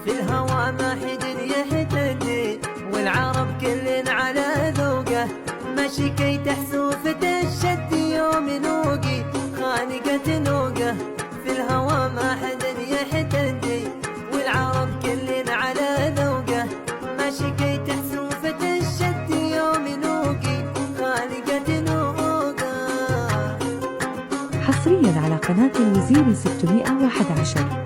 في الهوى ما حد يحتدي، والعرب كل على ذوقه، ماشي كي تحسوفة الشد يوم نوقي خانقة نوقه. في الهوى ما حد يحتدي، والعرب كل على ذوقه، ماشي كي تحسوفة الشد يوم نوقي خانقة نوقه. حصريا على قناة الوزير 611.